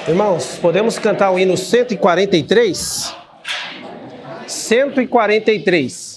Irmãos, podemos cantar o hino 143? 143.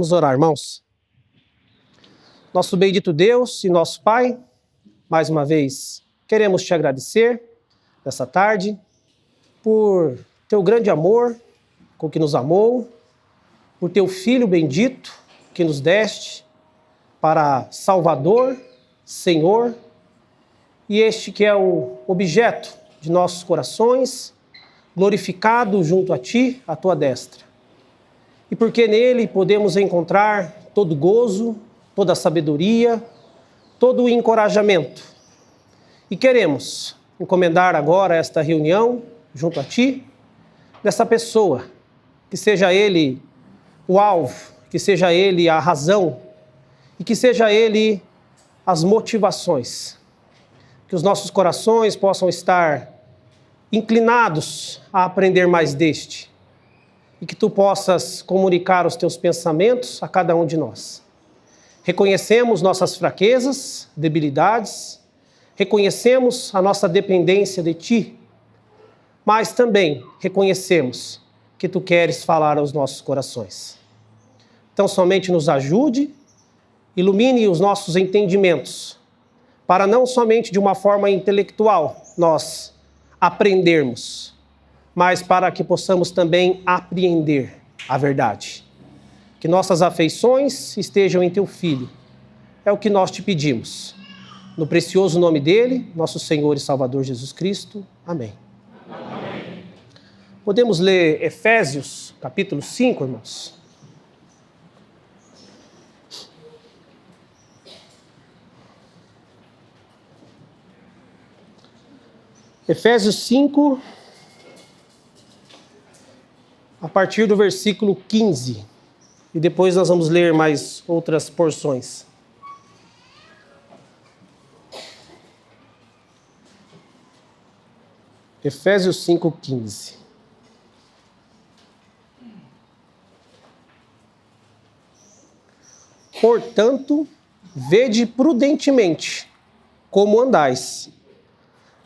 Vamos orar, irmãos. Nosso bendito Deus e nosso Pai, mais uma vez queremos te agradecer nessa tarde por teu grande amor com que nos amou, por teu Filho bendito que nos deste para Salvador, Senhor, e este que é o objeto de nossos corações, glorificado junto a ti, à tua destra. E porque nele podemos encontrar todo gozo, toda sabedoria, todo o encorajamento. E queremos encomendar agora esta reunião junto a ti, dessa pessoa, que seja ele o alvo, que seja ele a razão e que seja ele as motivações. Que os nossos corações possam estar inclinados a aprender mais deste e que tu possas comunicar os teus pensamentos a cada um de nós. Reconhecemos nossas fraquezas, debilidades, reconhecemos a nossa dependência de Ti, mas também reconhecemos que Tu queres falar aos nossos corações. Então, somente nos ajude, ilumine os nossos entendimentos, para não somente de uma forma intelectual nós aprendermos, mas para que possamos também apreender a verdade. Que nossas afeições estejam em Teu Filho. É o que nós te pedimos. No precioso nome dele, nosso Senhor e Salvador Jesus Cristo. Amém. Amém. Podemos ler Efésios, capítulo 5, irmãos? Efésios 5, a partir do versículo 15. E depois nós vamos ler mais outras porções. Efésios 5:15. Portanto, vede prudentemente como andais,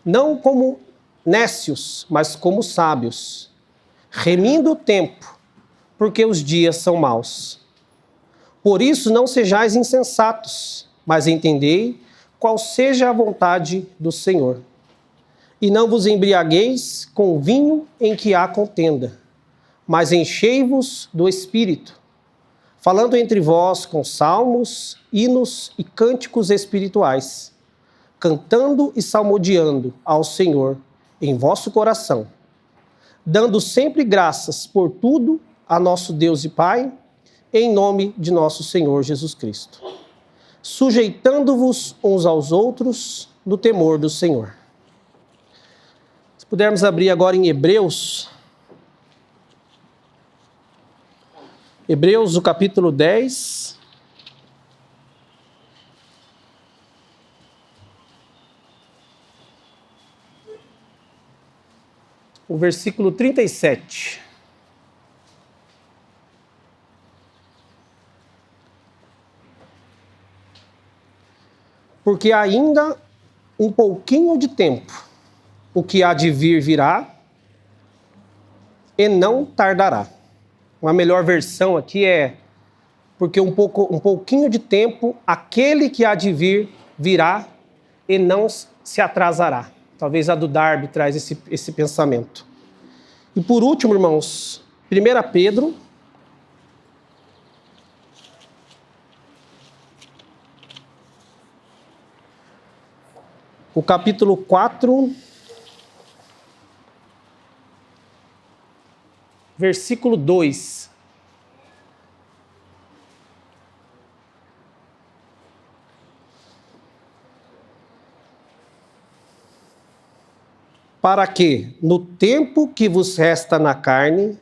não como nécios, mas como sábios, remindo o tempo, porque os dias são maus. Por isso não sejais insensatos, mas entendei qual seja a vontade do Senhor. E não vos embriagueis com vinho em que há contenda, mas enchei-vos do Espírito, falando entre vós com salmos, hinos e cânticos espirituais, cantando e salmodiando ao Senhor em vosso coração, dando sempre graças por tudo a nosso Deus e Pai, em nome de nosso Senhor Jesus Cristo, sujeitando-vos uns aos outros no temor do Senhor. Se pudermos abrir agora em Hebreus, o capítulo 10, o versículo 37. Porque ainda um pouquinho de tempo, o que há de vir virá, e não tardará. Uma melhor versão aqui é, porque um pouquinho de tempo, aquele que há de vir virá, e não se atrasará. Talvez a do Darby traz esse pensamento. E por último, irmãos, 1 Pedro, o capítulo 4, versículo 2. Para que, no tempo que vos resta na carne,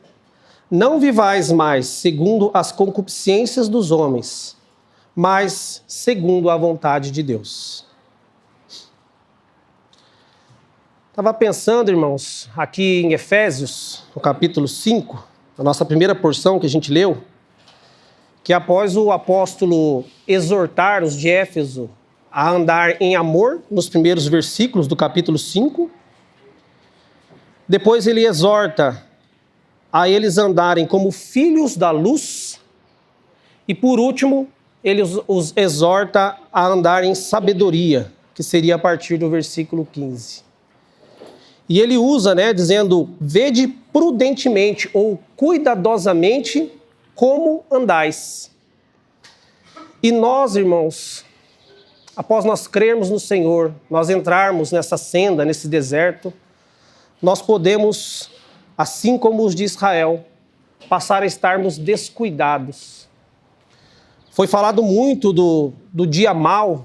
não vivais mais segundo as concupiscências dos homens, mas segundo a vontade de Deus. Estava pensando, irmãos, aqui em Efésios, no capítulo 5, a nossa primeira porção que a gente leu, que após o apóstolo exortar os de Éfeso a andar em amor, nos primeiros versículos do capítulo 5, depois ele exorta a eles andarem como filhos da luz, e por último, ele os exorta a andar em sabedoria, que seria a partir do versículo 15. E ele usa, dizendo, vede prudentemente ou cuidadosamente como andais. E nós, irmãos, após nós crermos no Senhor, nós entrarmos nessa senda, nesse deserto, nós podemos, assim como os de Israel, passar a estarmos descuidados. Foi falado muito do dia mau,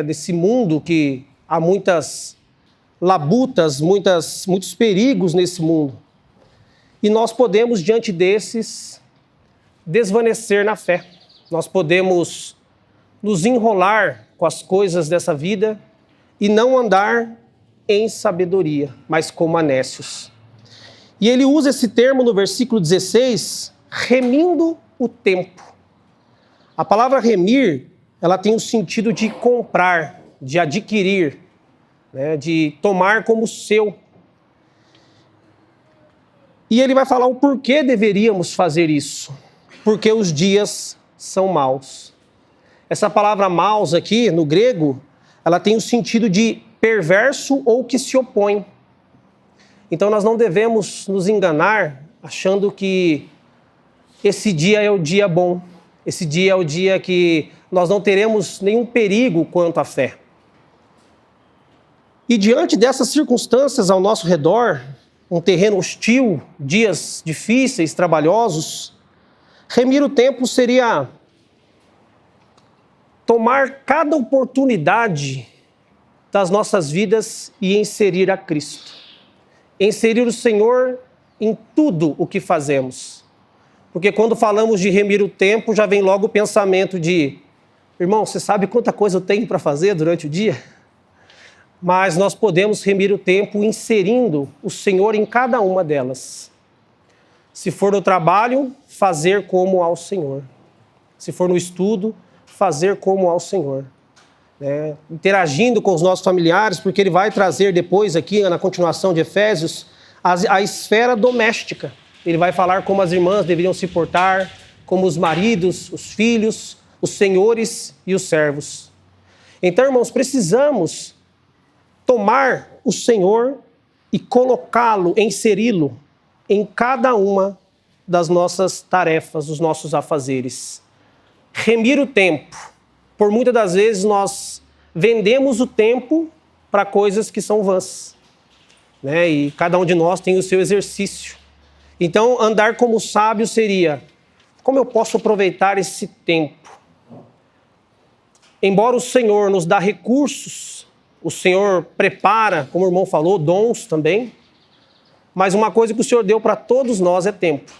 desse mundo que há muitas labutas, muitos perigos nesse mundo. E nós podemos, diante desses, desvanecer na fé. Nós podemos nos enrolar com as coisas dessa vida e não andar em sabedoria, mas como nécios. E ele usa esse termo no versículo 16, remindo o tempo. A palavra remir, ela tem o sentido de comprar, de adquirir, né, de tomar como seu. E ele vai falar o porquê deveríamos fazer isso. Porque os dias são maus. Essa palavra maus aqui, no grego, ela tem o sentido de perverso ou que se opõe. Então nós não devemos nos enganar achando que esse dia é o dia bom. Esse dia é o dia que nós não teremos nenhum perigo quanto à fé. E diante dessas circunstâncias ao nosso redor, um terreno hostil, dias difíceis, trabalhosos, remir o tempo seria tomar cada oportunidade das nossas vidas e inserir a Cristo. Inserir o Senhor em tudo o que fazemos. Porque quando falamos de remir o tempo, já vem logo o pensamento de: irmão, você sabe quanta coisa eu tenho para fazer durante o dia? Mas nós podemos remir o tempo inserindo o Senhor em cada uma delas. Se for no trabalho, fazer como ao Senhor. Se for no estudo, fazer como ao Senhor. Interagindo com os nossos familiares, porque ele vai trazer depois aqui, na continuação de Efésios, a esfera doméstica. Ele vai falar como as irmãs deveriam se portar, como os maridos, os filhos, os senhores e os servos. Então, irmãos, precisamos tomar o Senhor e colocá-lo, inseri-lo em cada uma das nossas tarefas, dos nossos afazeres. Remir o tempo. Por muitas das vezes nós vendemos o tempo para coisas que são vãs, né? E cada um de nós tem o seu exercício. Então, andar como sábio seria: como eu posso aproveitar esse tempo? Embora o Senhor nos dá recursos, o Senhor prepara, como o irmão falou, dons também, mas uma coisa que o Senhor deu para todos nós é tempo.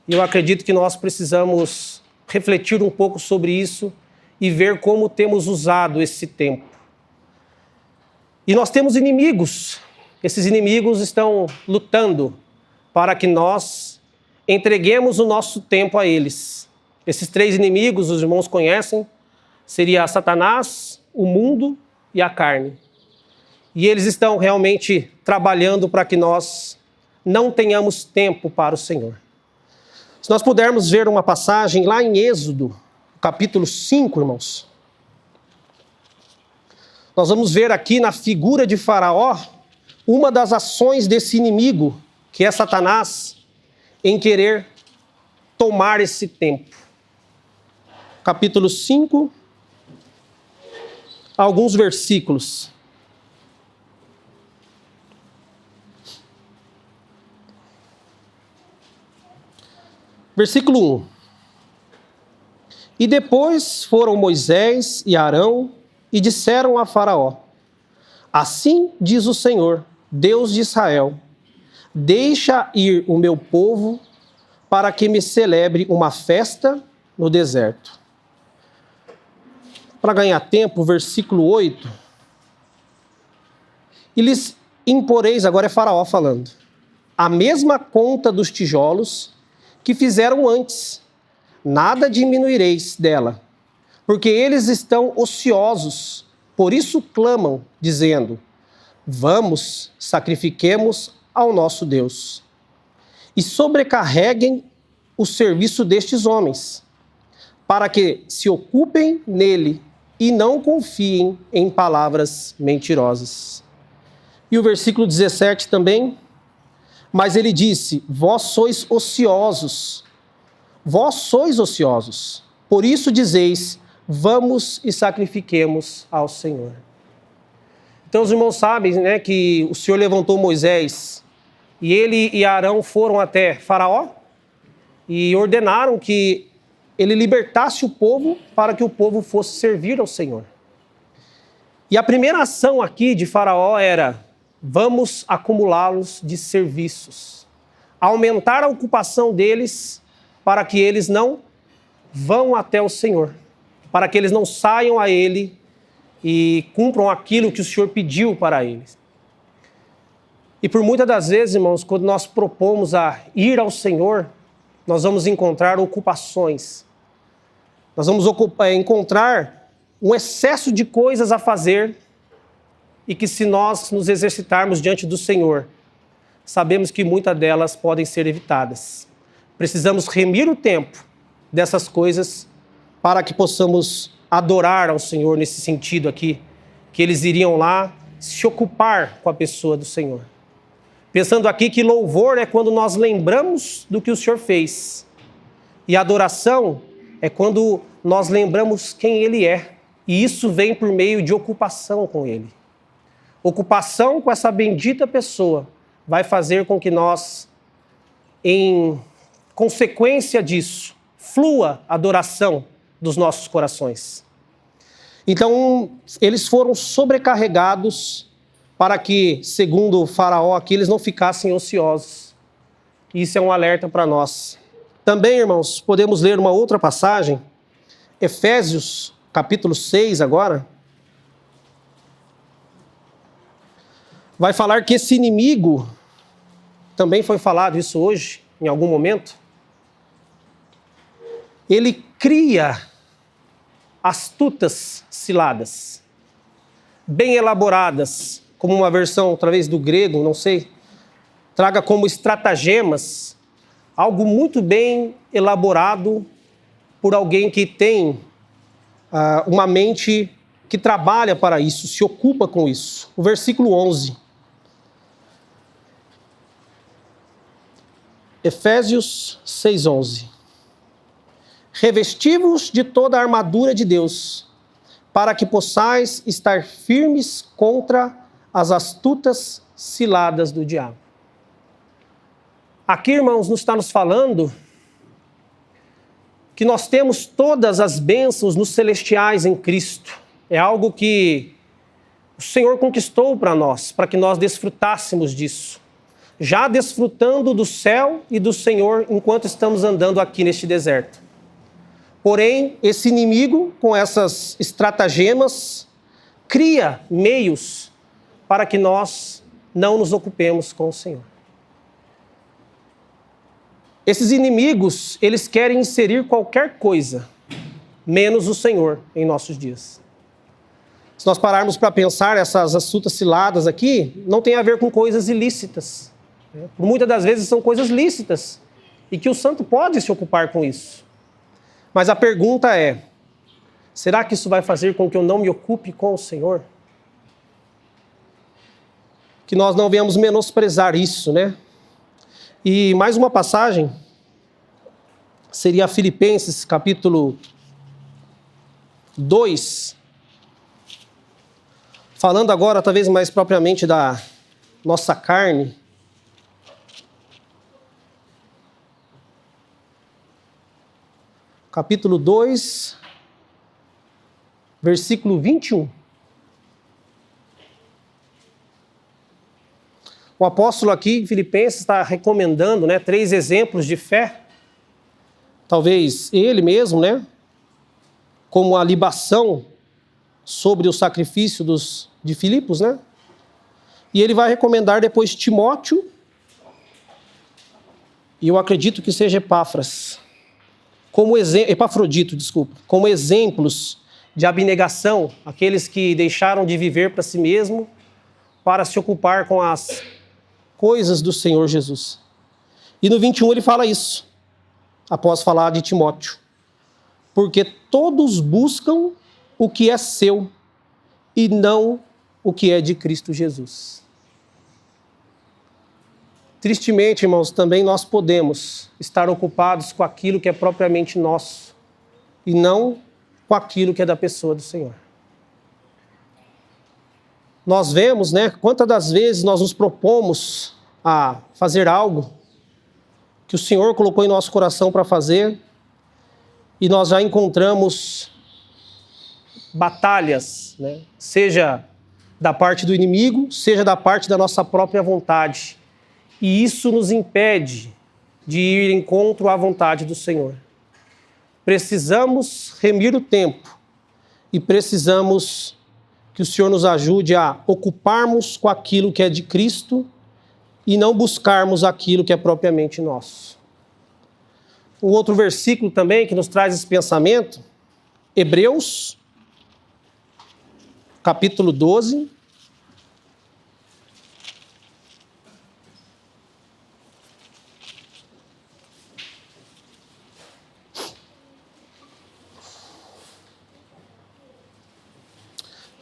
E eu acredito que nós precisamos refletir um pouco sobre isso e ver como temos usado esse tempo. E nós temos inimigos. Esses inimigos estão lutando para que nós entreguemos o nosso tempo a eles. Esses 3 inimigos, os irmãos conhecem, seria Satanás, o mundo e a carne. E eles estão realmente trabalhando para que nós não tenhamos tempo para o Senhor. Se nós pudermos ver uma passagem lá em Êxodo, capítulo 5, irmãos. Nós vamos ver aqui na figura de Faraó uma das ações desse inimigo, que é Satanás, em querer tomar esse tempo. Capítulo 5, alguns versículos. Versículo 1. E depois foram Moisés e Arão e disseram a Faraó: assim diz o Senhor, Deus de Israel: deixa ir o meu povo para que me celebre uma festa no deserto. Para ganhar tempo, versículo 8. E lhes imporeis, agora é Faraó falando, a mesma conta dos tijolos que fizeram antes, nada diminuireis dela, porque eles estão ociosos, por isso clamam, dizendo: vamos, sacrifiquemos ao nosso Deus. E sobrecarreguem o serviço destes homens, para que se ocupem nele e não confiem em palavras mentirosas. E o versículo 17 também. Mas ele disse: vós sois ociosos, por isso dizeis: vamos e sacrifiquemos ao Senhor. Então os irmãos sabem, né, que o Senhor levantou Moisés e ele e Arão foram até Faraó e ordenaram que ele libertasse o povo para que o povo fosse servir ao Senhor. E a primeira ação aqui de Faraó era: vamos acumulá-los de serviços, aumentar a ocupação deles para que eles não vão até o Senhor, para que eles não saiam a Ele e cumpram aquilo que o Senhor pediu para eles. E por muitas das vezes, irmãos, quando nós propomos a ir ao Senhor, nós vamos encontrar ocupações. Nós vamos encontrar um excesso de coisas a fazer e que, se nós nos exercitarmos diante do Senhor, sabemos que muitas delas podem ser evitadas. Precisamos remir o tempo dessas coisas para que possamos adorar ao Senhor nesse sentido aqui, que eles iriam lá se ocupar com a pessoa do Senhor. Pensando aqui que louvor é quando nós lembramos do que o Senhor fez. E adoração é quando nós lembramos quem Ele é. E isso vem por meio de ocupação com Ele. Ocupação com essa bendita pessoa vai fazer com que nós, em consequência disso, flua a adoração dos nossos corações. Então, eles foram sobrecarregados para que, segundo o faraó aqui, eles não ficassem ociosos. Isso é um alerta para nós. Também, irmãos, podemos ler uma outra passagem, Efésios, capítulo 6 agora. Vai falar que esse inimigo, também foi falado isso hoje, em algum momento, ele cria astutas ciladas, bem elaboradas, como uma versão, talvez, do grego, não sei, traga como estratagemas, algo muito bem elaborado por alguém que tem uma mente que trabalha para isso, se ocupa com isso. O versículo 11. Efésios 6:11. Revesti-vos de toda a armadura de Deus, para que possais estar firmes contra as astutas ciladas do diabo. Aqui, irmãos, nos falando que nós temos todas as bênçãos nos celestiais em Cristo. É algo que o Senhor conquistou para nós, para que nós desfrutássemos disso. Já desfrutando do céu e do Senhor enquanto estamos andando aqui neste deserto. Porém, esse inimigo, com essas estratagemas, cria meios para que nós não nos ocupemos com o Senhor. Esses inimigos, eles querem inserir qualquer coisa, menos o Senhor em nossos dias. Se nós pararmos para pensar, essas astutas ciladas aqui, não tem a ver com coisas ilícitas. Muitas das vezes são coisas lícitas, e que o santo pode se ocupar com isso. Mas a pergunta é, será que isso vai fazer com que eu não me ocupe com o Senhor? Que nós não venhamos menosprezar isso, né? E mais uma passagem, seria Filipenses, capítulo 2, falando agora, talvez mais propriamente da nossa carne. Capítulo 2, versículo 21. O apóstolo aqui em Filipenses está recomendando, 3 exemplos de fé. Talvez ele mesmo, como a libação sobre o sacrifício de Filipos, E ele vai recomendar depois Timóteo, e eu acredito que seja Epafrodito, como exemplos de abnegação, aqueles que deixaram de viver para si mesmo, para se ocupar com as coisas do Senhor Jesus. E no 21 ele fala isso, após falar de Timóteo. Porque todos buscam o que é seu e não o que é de Cristo Jesus. Tristemente, irmãos, também nós podemos estar ocupados com aquilo que é propriamente nosso e não com aquilo que é da pessoa do Senhor. Nós vemos, quantas das vezes nós nos propomos a fazer algo que o Senhor colocou em nosso coração para fazer e nós já encontramos batalhas, seja da parte do inimigo, seja da parte da nossa própria vontade. E isso nos impede de ir em encontro à vontade do Senhor. Precisamos remir o tempo e precisamos que o Senhor nos ajude a ocuparmos com aquilo que é de Cristo e não buscarmos aquilo que é propriamente nosso. Um outro versículo também que nos traz esse pensamento Hebreus, capítulo 12.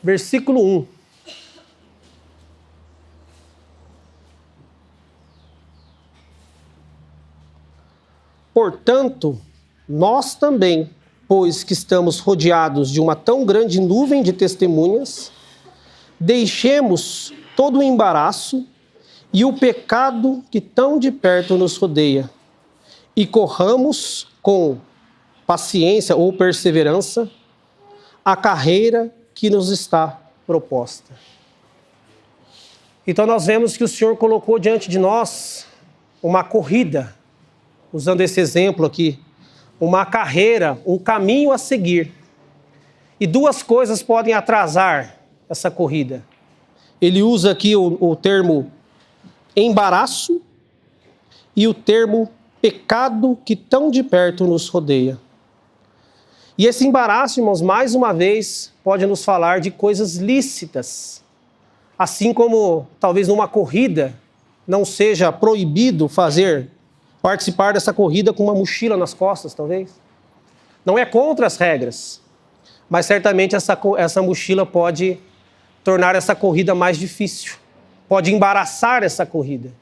Versículo 1. Portanto, nós também, pois que estamos rodeados de uma tão grande nuvem de testemunhas, deixemos todo o embaraço e o pecado que tão de perto nos rodeia, e corramos com paciência ou perseverança a carreira que nos está proposta. Então nós vemos que o Senhor colocou diante de nós uma corrida, usando esse exemplo aqui, uma carreira, um caminho a seguir. E duas coisas podem atrasar essa corrida. Ele usa aqui o termo embaraço e o termo pecado que tão de perto nos rodeia. E esse embaraço, irmãos, mais uma vez, pode nos falar de coisas lícitas. Assim como, talvez numa corrida, não seja proibido participar dessa corrida com uma mochila nas costas, talvez. Não é contra as regras, mas certamente essa mochila pode tornar essa corrida mais difícil, pode embaraçar essa corrida.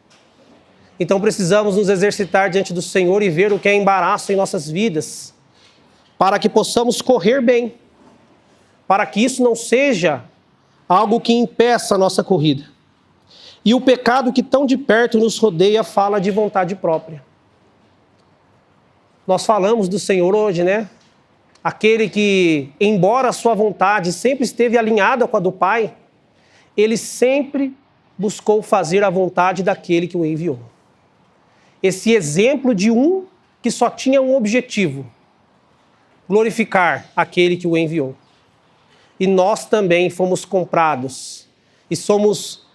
Então precisamos nos exercitar diante do Senhor e ver o que é embaraço em nossas vidas, para que possamos correr bem, para que isso não seja algo que impeça a nossa corrida. E o pecado que tão de perto nos rodeia fala de vontade própria. Nós falamos do Senhor hoje, né? Aquele que, embora a sua vontade sempre esteve alinhada com a do Pai, ele sempre buscou fazer a vontade daquele que o enviou. Esse exemplo de um que só tinha um objetivo: glorificar aquele que o enviou. E nós também fomos comprados e somos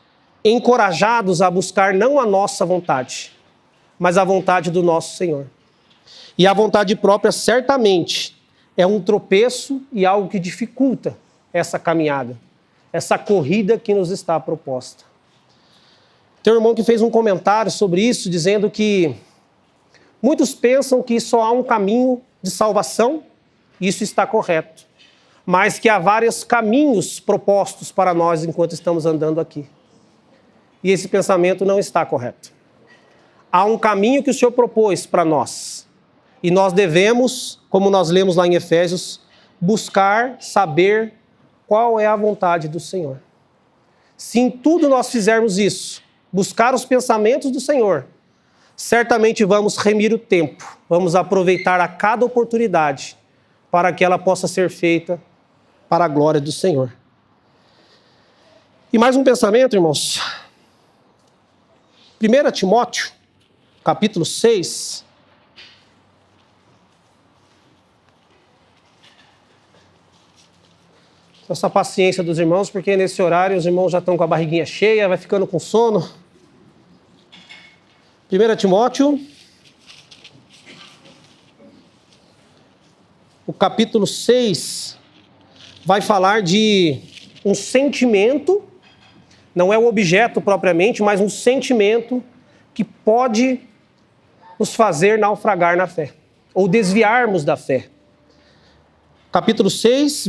encorajados a buscar não a nossa vontade, mas a vontade do nosso Senhor. E a vontade própria certamente é um tropeço e algo que dificulta essa caminhada, essa corrida que nos está proposta. Tem um irmão que fez um comentário sobre isso, dizendo que muitos pensam que só há um caminho de salvação, isso está correto, mas que há vários caminhos propostos para nós enquanto estamos andando aqui. E esse pensamento não está correto. Há um caminho que o Senhor propôs para nós, e nós devemos, como nós lemos lá em Efésios, buscar saber qual é a vontade do Senhor. Se em tudo nós fizermos isso, buscar os pensamentos do Senhor, certamente vamos remir o tempo, vamos aproveitar a cada oportunidade para que ela possa ser feita para a glória do Senhor. E mais um pensamento, irmãos. 1 Timóteo, capítulo 6. Essa paciência dos irmãos, porque nesse horário os irmãos já estão com a barriguinha cheia, vai ficando com sono. 1 Timóteo, o capítulo 6, vai falar de um sentimento, não é o objeto propriamente, mas um sentimento que pode nos fazer naufragar na fé, ou desviarmos da fé. Capítulo 6,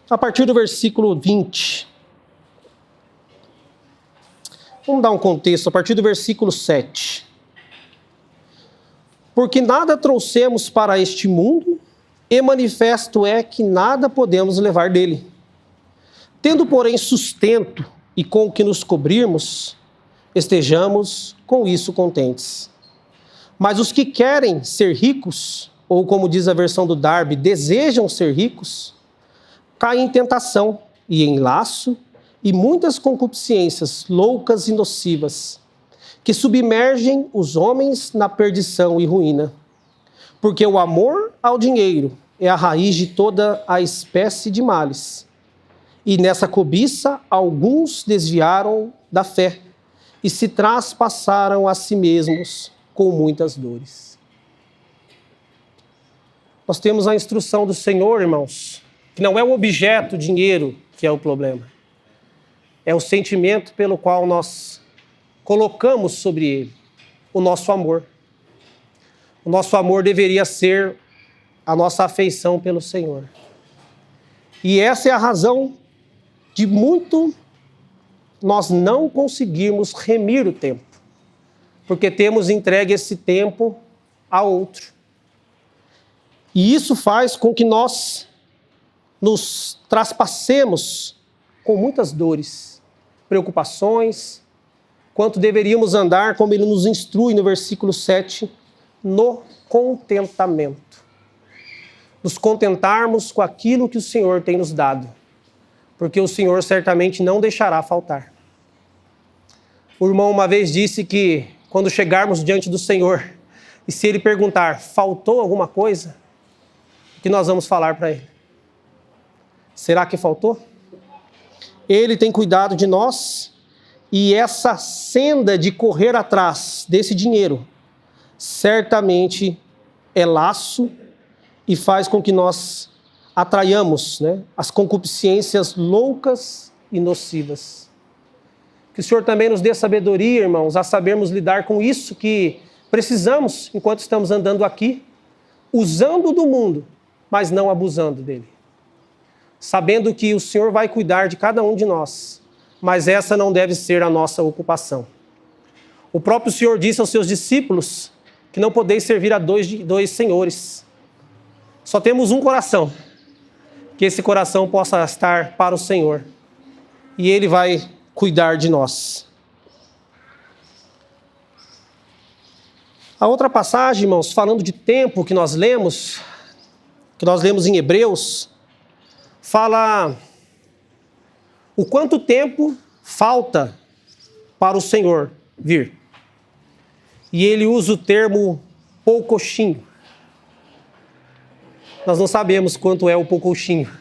a partir do versículo 20. Vamos dar um contexto, a partir do versículo 7. Porque nada trouxemos para este mundo, e manifesto é que nada podemos levar dele. Tendo, porém, sustento e com o que nos cobrirmos, estejamos com isso contentes. Mas os que querem ser ricos, ou como diz a versão do Darby, desejam ser ricos, caem em tentação e em laço e muitas concupiscências loucas e nocivas, que submergem os homens na perdição e ruína. Porque o amor ao dinheiro é a raiz de toda a espécie de males. E nessa cobiça alguns desviaram da fé e se traspassaram a si mesmos com muitas dores. nós temos a instrução do Senhor, irmãos, que não é o objeto, o dinheiro, que é o problema. É o sentimento pelo qual nós colocamos sobre ele o nosso amor. O nosso amor deveria ser a nossa afeição pelo Senhor. E essa é a razão de muito nós não conseguirmos remir o tempo, porque temos entregue esse tempo a outro. E isso faz com que nós nos traspassemos com muitas dores, preocupações, quanto deveríamos andar, como ele nos instrui no versículo 7, no contentamento. Nos contentarmos com aquilo que o Senhor tem nos dado, porque o Senhor certamente não deixará faltar. O irmão uma vez disse que quando chegarmos diante do Senhor, e se Ele perguntar, faltou alguma coisa? O que nós vamos falar para Ele? Será que faltou? Ele tem cuidado de nós, e essa senda de correr atrás desse dinheiro, certamente é laço e faz com que nós atraiamos, as concupiscências loucas e nocivas. Que o Senhor também nos dê sabedoria, irmãos, a sabermos lidar com isso que precisamos enquanto estamos andando aqui, usando do mundo, mas não abusando dele. Sabendo que o Senhor vai cuidar de cada um de nós, mas essa não deve ser a nossa ocupação. O próprio Senhor disse aos seus discípulos que não podeis servir a dois senhores. Só temos um coração, que esse coração possa estar para o Senhor, e Ele vai cuidar de nós. A outra passagem, irmãos, falando de tempo que nós lemos em Hebreus, fala o quanto tempo falta para o Senhor vir. E ele usa o termo poucochinho. Nós não sabemos quanto é o poucochinho,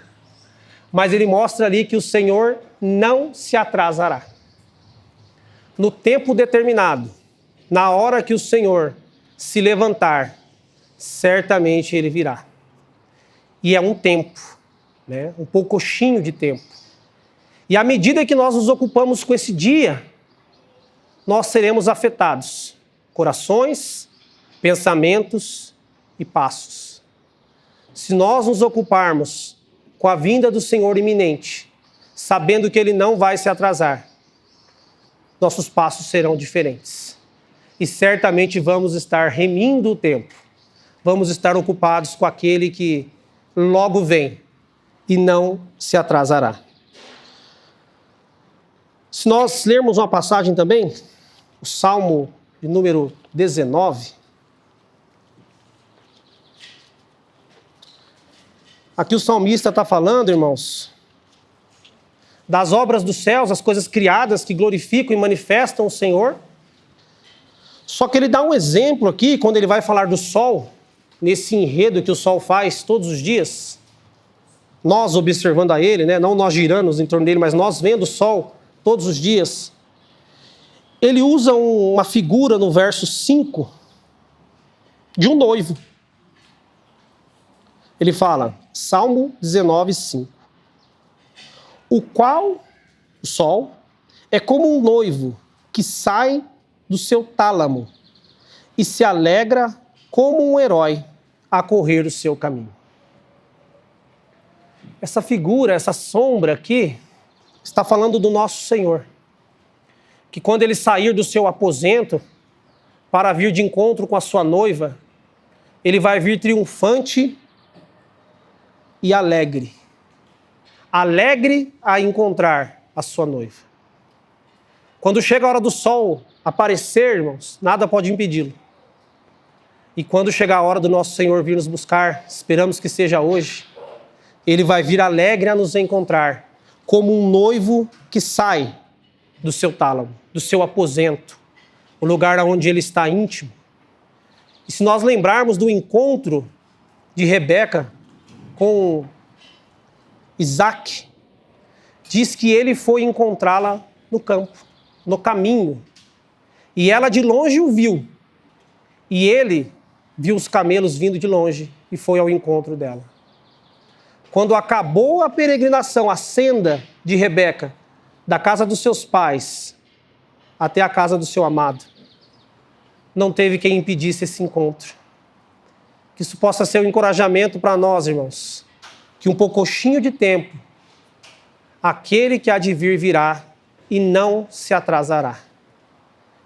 mas ele mostra ali que o Senhor não se atrasará. No tempo determinado, na hora que o Senhor se levantar, certamente ele virá. E é um tempo, um poucochinho de tempo. E à medida que nós nos ocupamos com esse dia, nós seremos afetados. Corações, pensamentos e passos. Se nós nos ocuparmos com a vinda do Senhor iminente, sabendo que Ele não vai se atrasar, nossos passos serão diferentes. E certamente vamos estar remindo o tempo. Vamos estar ocupados com aquele que logo vem e não se atrasará. Se nós lermos uma passagem também, o Salmo de número 19, aqui o salmista está falando, irmãos, das obras dos céus, as coisas criadas que glorificam e manifestam o Senhor. Só que ele dá um exemplo aqui, quando ele vai falar do sol, nesse enredo que o sol faz todos os dias, nós observando a ele, não nós girando em torno dele, mas nós vendo o sol todos os dias. Ele usa uma figura no verso 5 de um noivo. Ele fala, Salmo 19, 5. O qual, o sol, é como um noivo que sai do seu tálamo e se alegra como um herói a correr o seu caminho. Essa figura, essa sombra aqui, está falando do nosso Senhor, que quando ele sair do seu aposento para vir de encontro com a sua noiva, ele vai vir triunfante e alegre. Alegre a encontrar a sua noiva. Quando chega a hora do sol aparecer, irmãos, nada pode impedi-lo. E quando chegar a hora do nosso Senhor vir nos buscar, esperamos que seja hoje, ele vai vir alegre a nos encontrar, como um noivo que sai do seu tálamo, do seu aposento, o lugar onde ele está íntimo. E se nós lembrarmos do encontro de Rebeca com Isaac, diz que ele foi encontrá-la no campo, no caminho, e ela de longe o viu, e ele viu os camelos vindo de longe e foi ao encontro dela. Quando acabou a peregrinação, a senda de Rebeca, da casa dos seus pais até a casa do seu amado, não teve quem impedisse esse encontro. Que isso possa ser um encorajamento para nós, irmãos. Que um pouquinho de tempo, aquele que há de vir virá e não se atrasará.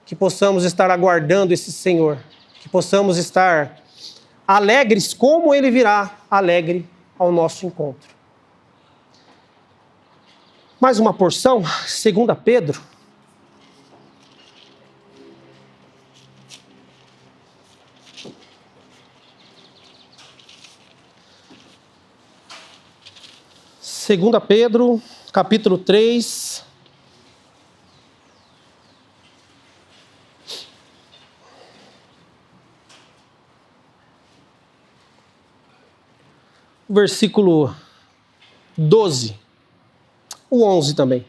Que possamos estar aguardando esse Senhor. Que possamos estar alegres como Ele virá, alegre ao nosso encontro. Mais uma porção, 2 Pedro. Segunda Pedro, capítulo 3. Versículo 12. O 11 também.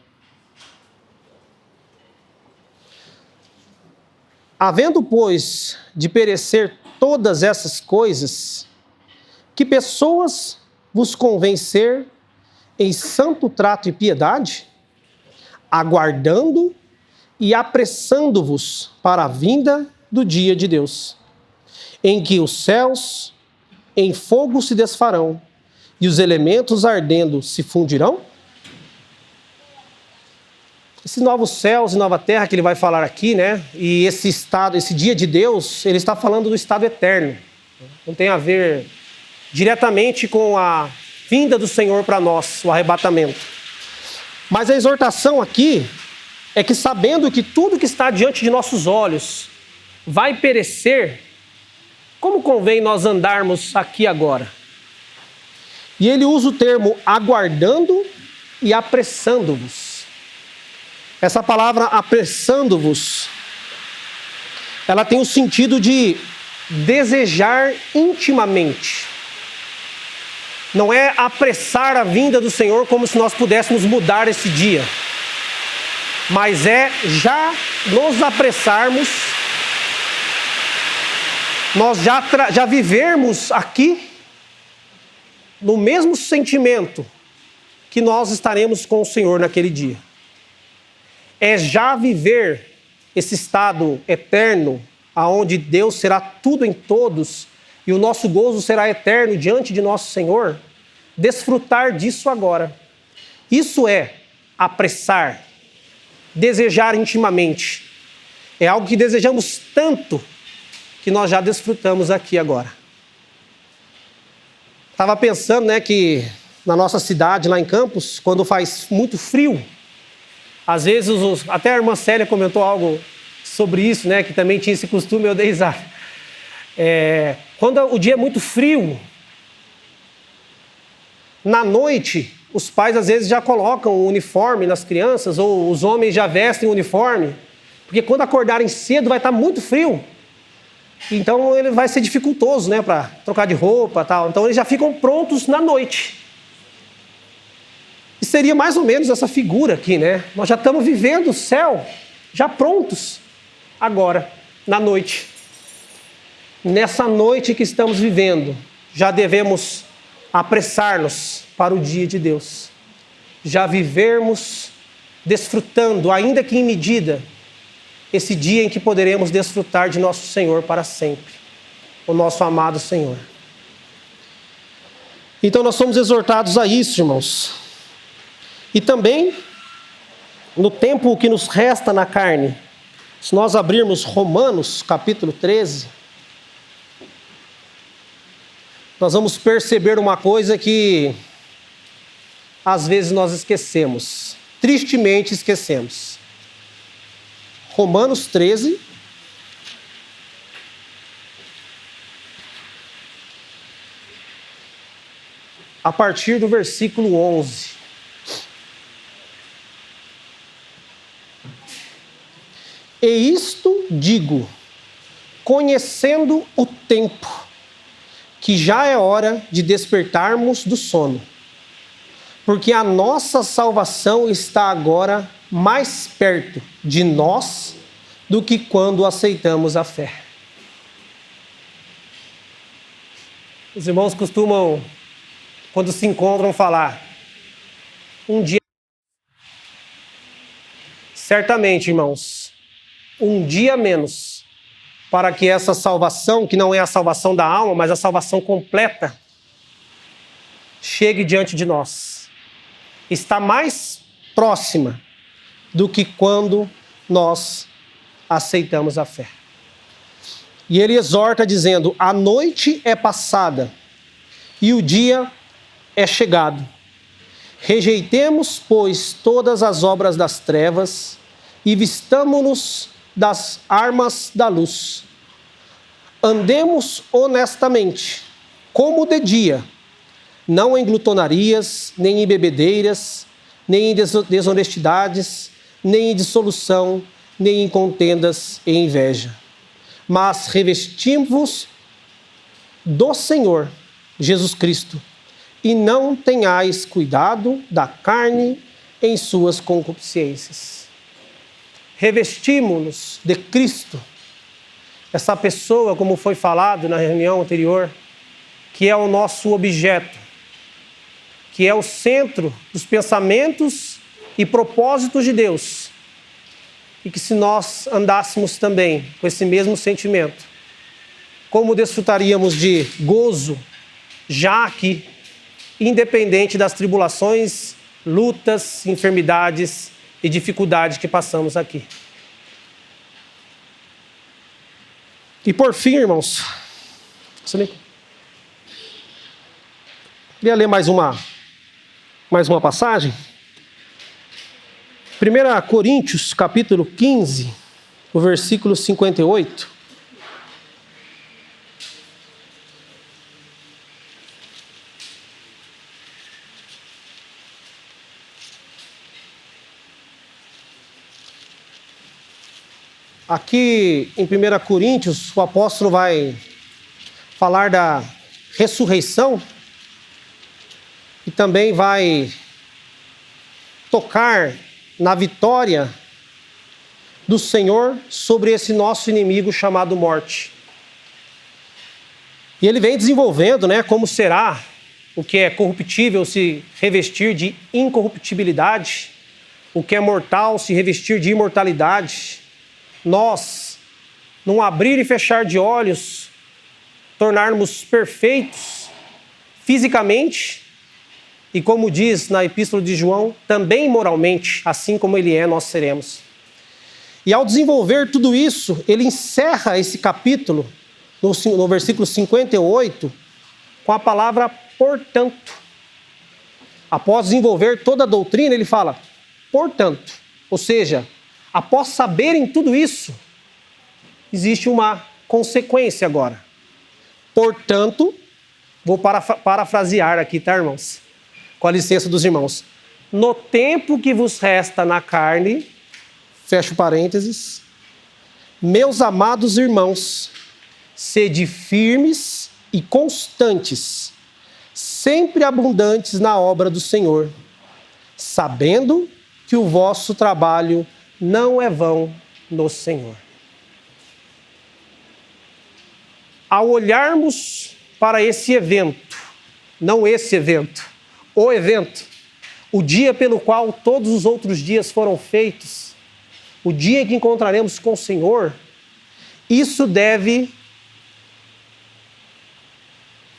Havendo, pois, de perecer todas essas coisas, que pessoas vos convencer em santo trato e piedade, aguardando e apressando-vos para a vinda do dia de Deus, em que os céus em fogo se desfarão e os elementos ardendo se fundirão? Esses novos céus e nova terra que ele vai falar aqui, né? E esse estado, esse dia de Deus, ele está falando do estado eterno. Não tem a ver diretamente com a vinda do Senhor para nós, o arrebatamento. Mas a exortação aqui é que, sabendo que tudo que está diante de nossos olhos vai perecer, como convém nós andarmos aqui agora? E ele usa o termo aguardando e apressando-vos. Essa palavra apressando-vos, ela tem o sentido de desejar intimamente. Não é apressar a vinda do Senhor como se nós pudéssemos mudar esse dia. Mas é já nos apressarmos, nós já vivermos aqui no mesmo sentimento que nós estaremos com o Senhor naquele dia. É já viver esse estado eterno, aonde Deus será tudo em todos, e o nosso gozo será eterno diante de nosso Senhor, desfrutar disso agora. Isso é apressar, desejar intimamente. É algo que desejamos tanto que nós já desfrutamos aqui agora. Estava pensando, né, que na nossa cidade, lá em Campos, quando faz muito frio, às vezes, até a irmã Célia comentou algo sobre isso, né, que também tinha esse costume, eu dei risada. Quando o dia é muito frio, na noite, os pais às vezes já colocam o uniforme nas crianças, ou os homens já vestem o uniforme, porque quando acordarem cedo vai estar muito frio. Então ele vai ser dificultoso, né, para trocar de roupa e tal. Então eles já ficam prontos na noite. E seria mais ou menos essa figura aqui, né? Nós já estamos vivendo o céu, já prontos, agora, na noite. Nessa noite que estamos vivendo, já devemos apressar-nos para o dia de Deus. Já vivermos desfrutando, ainda que em medida, esse dia em que poderemos desfrutar de nosso Senhor para sempre, o nosso amado Senhor. Então nós somos exortados a isso, irmãos. E também, no tempo que nos resta na carne, se nós abrirmos Romanos, capítulo 13, nós vamos perceber uma coisa que às vezes nós esquecemos, tristemente esquecemos. Romanos 13, a partir do versículo 11. E isto digo, conhecendo o tempo, que já é hora de despertarmos do sono, porque a nossa salvação está agora mais perto de nós do que quando aceitamos a fé. Os irmãos costumam, quando se encontram, falar: um dia. Certamente, irmãos, um dia menos, para que essa salvação, que não é a salvação da alma, mas a salvação completa, chegue diante de nós. Está mais próxima do que quando nós aceitamos a fé. E ele exorta dizendo: a noite é passada e o dia é chegado. Rejeitemos, pois, todas as obras das trevas e vistamo-nos das armas da luz. Andemos honestamente, como de dia, não em glutonarias, nem em bebedeiras, nem em desonestidades, nem em dissolução, nem em contendas e inveja. Mas revestimos do Senhor Jesus Cristo, e não tenhais cuidado da carne em suas concupiscências. Revestimos-nos de Cristo, essa pessoa, como foi falado na reunião anterior, que é o nosso objeto, que é o centro dos pensamentos e propósitos de Deus. E que se nós andássemos também com esse mesmo sentimento, como desfrutaríamos de gozo, já aqui, independente das tribulações, lutas, enfermidades e dificuldades que passamos aqui. E por fim, irmãos, queria ler mais uma passagem. 1 Coríntios, capítulo 15, o versículo 58. Aqui em 1 Coríntios, o apóstolo vai falar da ressurreição e também vai tocar na vitória do Senhor sobre esse nosso inimigo chamado morte. E ele vem desenvolvendo, como será o que é corruptível se revestir de incorruptibilidade, o que é mortal se revestir de imortalidade. Nós, num abrir e fechar de olhos, tornarmos perfeitos fisicamente e, como diz na Epístola de João, também moralmente, assim como ele é, nós seremos. E ao desenvolver tudo isso, ele encerra esse capítulo, no versículo 58, com a palavra portanto. Após desenvolver toda a doutrina, ele fala, portanto, ou seja, após saberem tudo isso, existe uma consequência agora. Portanto, vou parafrasear aqui, tá, irmãos? Com a licença dos irmãos. No tempo que vos resta na carne, fecho parênteses, meus amados irmãos, sede firmes e constantes, sempre abundantes na obra do Senhor, sabendo que o vosso trabalho não é vão no Senhor. Ao olharmos para esse evento, não esse evento, o dia pelo qual todos os outros dias foram feitos, o dia em que encontraremos com o Senhor, isso deve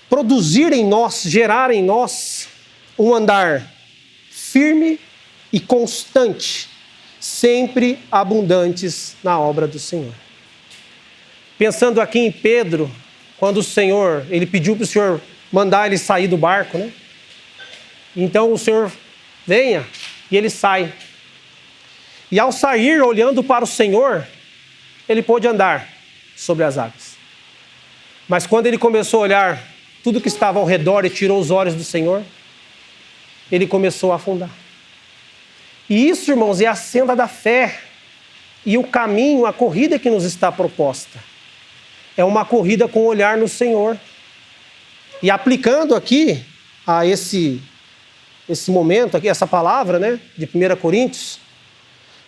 produzir em nós, gerar em nós um andar firme e constante, sempre abundantes na obra do Senhor. Pensando aqui em Pedro, quando o Senhor, ele pediu para o Senhor mandar ele sair do barco, Então o Senhor venha e ele sai. E ao sair, olhando para o Senhor, ele pôde andar sobre as águas. Mas quando ele começou a olhar tudo que estava ao redor e tirou os olhos do Senhor, ele começou a afundar. E isso, irmãos, é a senda da fé e o caminho, a corrida que nos está proposta. É uma corrida com olhar no Senhor. E aplicando aqui a esse momento, aqui, essa palavra, de 1 Coríntios,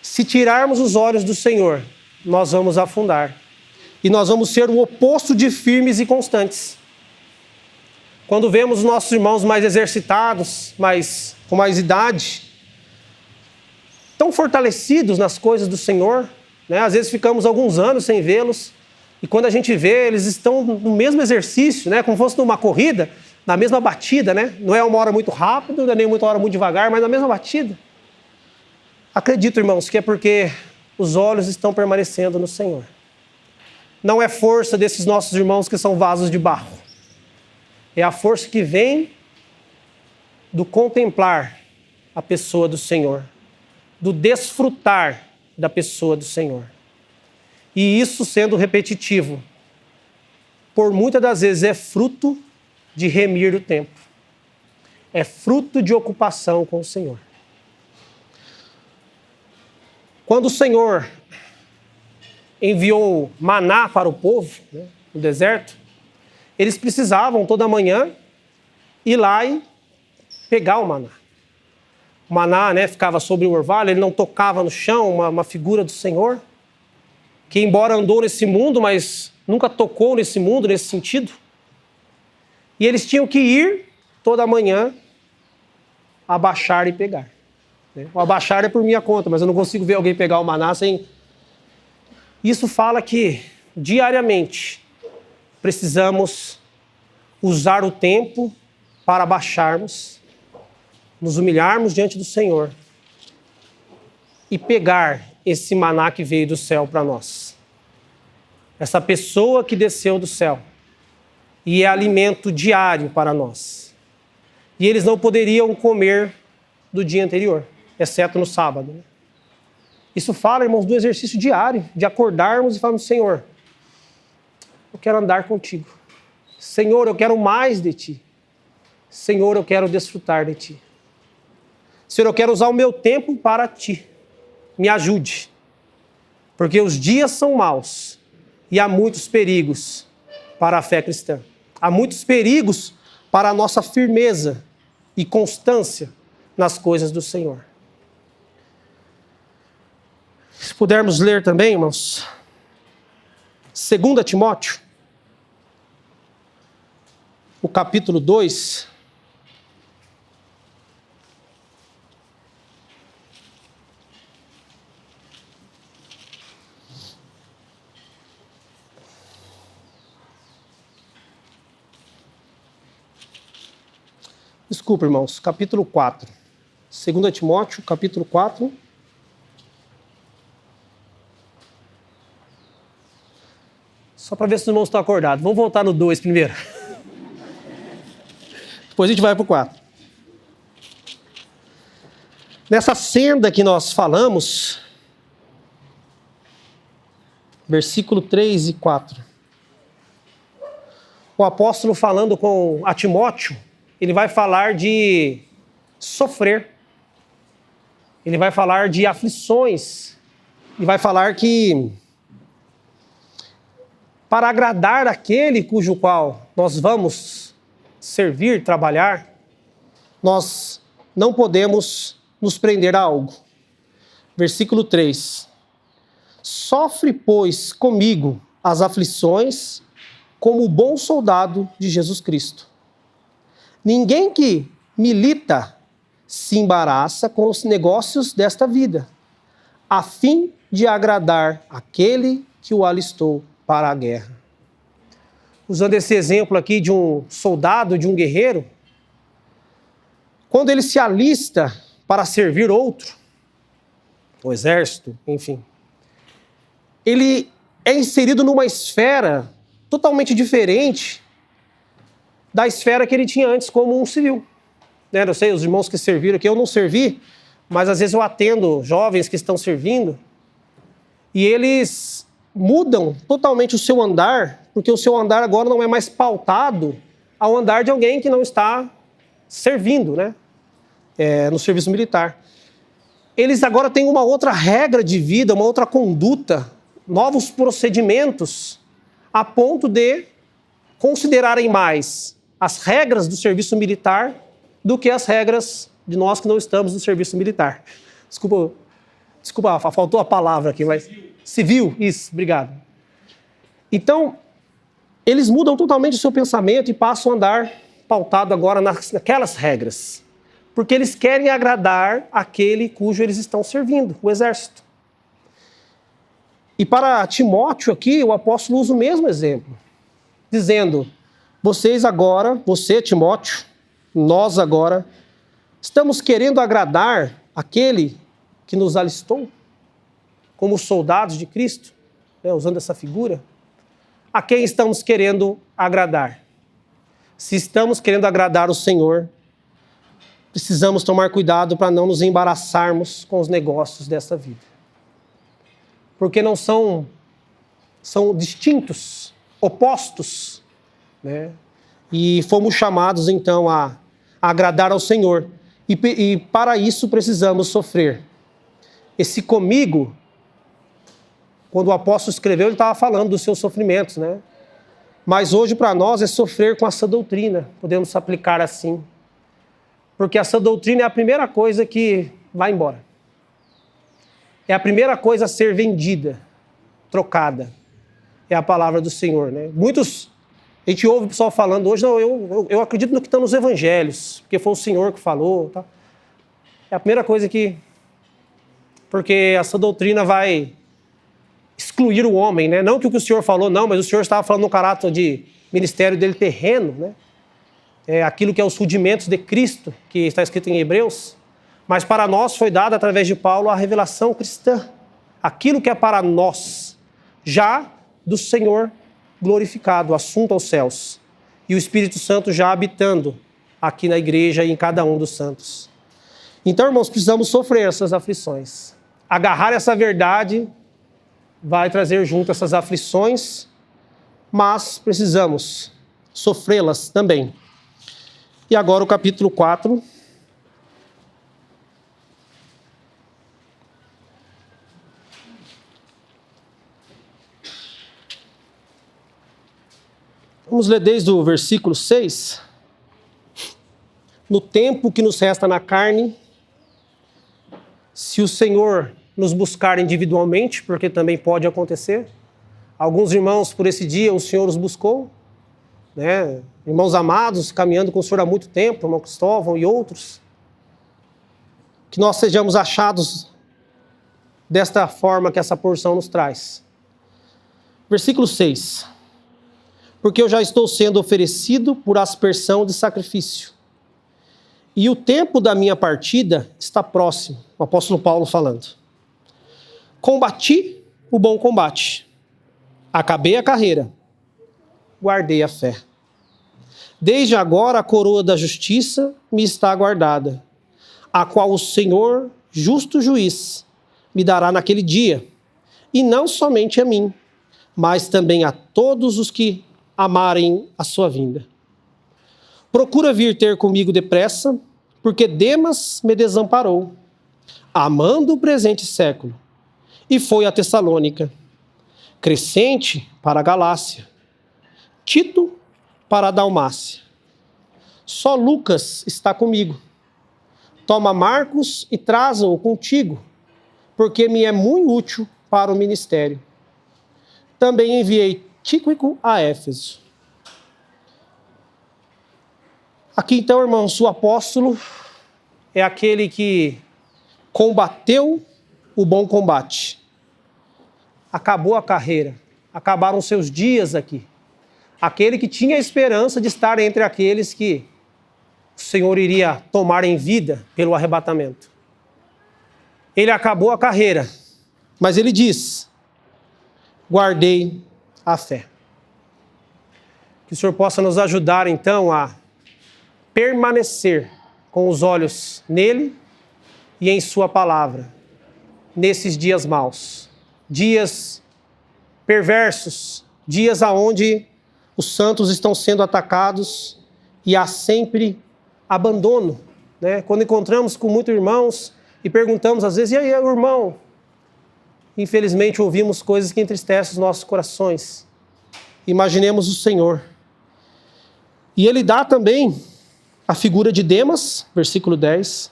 se tirarmos os olhos do Senhor, nós vamos afundar. E nós vamos ser o oposto de firmes e constantes. Quando vemos os nossos irmãos mais exercitados, com mais idade, tão fortalecidos nas coisas do Senhor, né? Às vezes ficamos alguns anos sem vê-los, e quando a gente vê, eles estão no mesmo exercício, né? Como se fosse numa corrida, na mesma batida, né? Não é uma hora muito rápido, não é nem uma hora muito devagar, mas na mesma batida. Acredito, irmãos, que é porque os olhos estão permanecendo no Senhor. Não é força desses nossos irmãos que são vasos de barro. É a força que vem do contemplar a pessoa do Senhor, do desfrutar da pessoa do Senhor. E isso, sendo repetitivo, por muitas das vezes é fruto de remir o tempo. É fruto de ocupação com o Senhor. Quando o Senhor enviou maná para o povo, né, no deserto, eles precisavam toda manhã ir lá e pegar o maná. O maná, né, ficava sobre o orvalho, ele não tocava no chão, uma figura do Senhor, que embora andou nesse mundo, mas nunca tocou nesse mundo, nesse sentido. E eles tinham que ir toda manhã abaixar e pegar. O abaixar é por minha conta, mas eu não consigo ver alguém pegar o maná sem... Isso fala que, diariamente, precisamos usar o tempo para abaixarmos, nos humilharmos diante do Senhor e pegar esse maná que veio do céu para nós. Essa pessoa que desceu do céu e é alimento diário para nós. E eles não poderiam comer do dia anterior, exceto no sábado, né? Isso fala, irmãos, do exercício diário, de acordarmos e falarmos: Senhor, eu quero andar contigo. Senhor, eu quero mais de Ti. Senhor, eu quero desfrutar de Ti. Senhor, eu quero usar o meu tempo para Ti. Me ajude. Porque os dias são maus e há muitos perigos para a fé cristã. Há muitos perigos para a nossa firmeza e constância nas coisas do Senhor. Se pudermos ler também, irmãos, 2 Timóteo, o capítulo 2. Desculpa, irmãos, capítulo 4. 2 Timóteo, capítulo 4. Só para ver se os irmãos estão acordados. Vamos voltar no 2 primeiro. Depois a gente vai para o 4. Nessa senda que nós falamos, versículo 3 e 4. O apóstolo falando com a Timóteo, ele vai falar de sofrer. Ele vai falar de aflições. Ele vai falar que para agradar aquele cujo qual nós vamos servir, trabalhar, nós não podemos nos prender a algo. Versículo 3. Sofre, pois, comigo as aflições como bom soldado de Jesus Cristo. Ninguém que milita se embaraça com os negócios desta vida, a fim de agradar aquele que o alistou para a guerra. Usando esse exemplo aqui de um soldado, de um guerreiro, quando ele se alista para servir outro, o exército, enfim, ele é inserido numa esfera totalmente diferente da esfera que ele tinha antes como um civil. Eu sei, os irmãos que serviram aqui, eu não servi, mas às vezes eu atendo jovens que estão servindo e eles mudam totalmente o seu andar, porque o seu andar agora não é mais pautado ao andar de alguém que não está servindo, né? No serviço militar. Eles agora têm uma outra regra de vida, uma outra conduta, novos procedimentos, a ponto de considerarem mais as regras do serviço militar do que as regras de nós que não estamos no serviço militar. Desculpa, faltou a palavra aqui, mas... Civil, isso, obrigado. Então, eles mudam totalmente o seu pensamento e passam a andar pautado agora naquelas regras, porque eles querem agradar aquele cujo eles estão servindo, o exército. E para Timóteo aqui, o apóstolo usa o mesmo exemplo, dizendo: vocês agora, você, Timóteo, nós agora, estamos querendo agradar aquele que nos alistou, como soldados de Cristo, né, usando essa figura. A quem estamos querendo agradar? Se estamos querendo agradar o Senhor, precisamos tomar cuidado para não nos embaraçarmos com os negócios dessa vida. Porque não são distintos, opostos, né? E fomos chamados então a agradar ao Senhor. E para isso precisamos sofrer. Esse comigo, quando o apóstolo escreveu, ele estava falando dos seus sofrimentos, né? Mas hoje para nós é sofrer com essa doutrina, podemos aplicar assim. Porque essa doutrina é a primeira coisa que vai embora. É a primeira coisa a ser vendida, trocada. É a palavra do Senhor, né? A gente ouve o pessoal falando hoje, não, eu acredito no que está nos evangelhos, porque foi o Senhor que falou. Tá? É a primeira coisa que... Porque essa doutrina vai excluir o homem, né? Não que o que o Senhor falou, não, mas o Senhor estava falando no caráter de ministério dele terreno, né? É aquilo que é os rudimentos de Cristo, que está escrito em Hebreus. Mas para nós foi dada, através de Paulo, a revelação cristã. Aquilo que é para nós, já do Senhor glorificado, assunto aos céus. E o Espírito Santo já habitando aqui na igreja e em cada um dos santos. Então, irmãos, precisamos sofrer essas aflições. Agarrar essa verdade vai trazer junto essas aflições, mas precisamos sofrê-las também. E agora o capítulo 4. Vamos ler desde o versículo 6. No tempo que nos resta na carne, se o Senhor nos buscar individualmente, porque também pode acontecer. Alguns irmãos, por esse dia, o Senhor os buscou, né? Irmãos amados, caminhando com o Senhor há muito tempo, irmão Cristóvão e outros. Que nós sejamos achados desta forma que essa porção nos traz. Versículo 6. Porque eu já estou sendo oferecido por aspersão de sacrifício. E o tempo da minha partida está próximo. O apóstolo Paulo falando. Combati o bom combate. Acabei a carreira. Guardei a fé. Desde agora a coroa da justiça me está guardada, a qual o Senhor, justo juiz, me dará naquele dia. E não somente a mim, mas também a todos os que amarem a sua vinda. Procura vir ter comigo depressa, porque Demas me desamparou, amando o presente século, e foi a Tessalônica. Crescente para a Galácia, Tito para a Dalmácia. Só Lucas está comigo. Toma Marcos e traza-o contigo, porque me é muito útil para o ministério. Também enviei Tíquico a Éfeso. Aqui então, irmãos, o apóstolo é aquele que combateu o bom combate. Acabou a carreira, acabaram seus dias aqui. Aquele que tinha a esperança de estar entre aqueles que o Senhor iria tomar em vida pelo arrebatamento. Ele acabou a carreira, mas ele diz: guardei a fé. Que o Senhor possa nos ajudar então a permanecer com os olhos nele e em sua palavra, nesses dias maus, dias perversos, dias aonde os santos estão sendo atacados e há sempre abandono, né? Quando encontramos com muitos irmãos e perguntamos às vezes: e aí, irmão? Infelizmente ouvimos coisas que entristecem os nossos corações. Imaginemos o Senhor. E ele dá também a figura de Demas, versículo 10,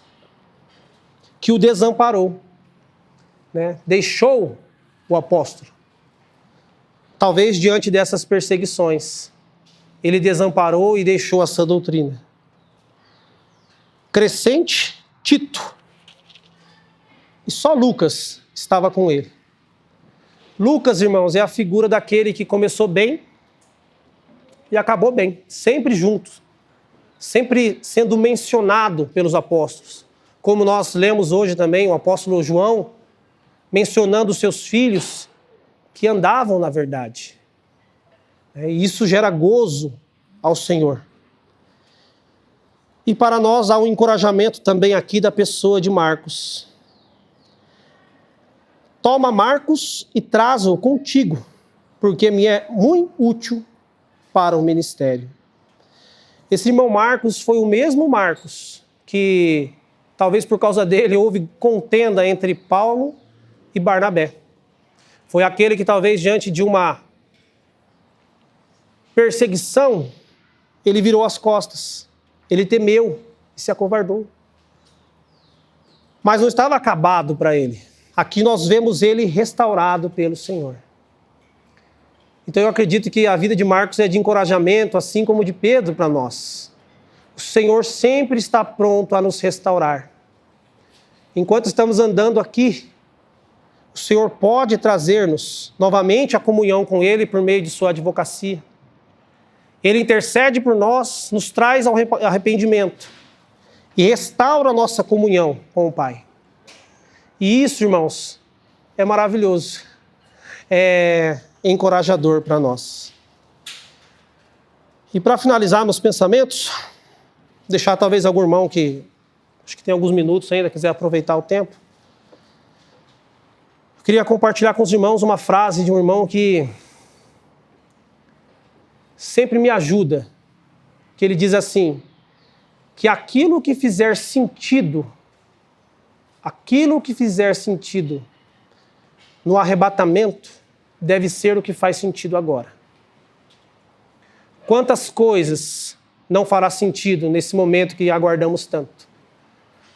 que o desamparou, né? Deixou o apóstolo. Talvez diante dessas perseguições. ele desamparou e deixou a sã doutrina. Crescente, Tito. E só Lucas estava com ele. Lucas, irmãos, é a figura daquele que começou bem e acabou bem, sempre juntos, sempre sendo mencionado pelos apóstolos. Como nós lemos hoje também, o apóstolo João mencionando os seus filhos que andavam na verdade. E isso gera gozo ao Senhor. E para nós há um encorajamento também aqui da pessoa de Marcos. Toma Marcos e traz-o contigo, porque me é muito útil para o ministério. Esse irmão Marcos foi o mesmo Marcos que, talvez por causa dele, houve contenda entre Paulo e Barnabé. Foi aquele que talvez diante de uma perseguição, ele virou as costas, ele temeu e se acovardou. Mas não estava acabado para ele. Aqui nós vemos ele restaurado pelo Senhor. Então eu acredito que a vida de Marcos é de encorajamento, assim como de Pedro para nós. O Senhor sempre está pronto a nos restaurar. Enquanto estamos andando aqui, o Senhor pode trazer-nos novamente a comunhão com Ele por meio de sua advocacia. Ele intercede por nós, nos traz ao arrependimento e restaura a nossa comunhão com o Pai. E isso, irmãos, é maravilhoso, é encorajador para nós. E para finalizar meus pensamentos, deixar talvez algum irmão que acho que tem alguns minutos ainda, quiser aproveitar o tempo. Eu queria compartilhar com os irmãos uma frase de um irmão que sempre me ajuda, que ele diz assim, que aquilo que fizer sentido no arrebatamento deve ser o que faz sentido agora. Quantas coisas não fará sentido nesse momento que aguardamos tanto?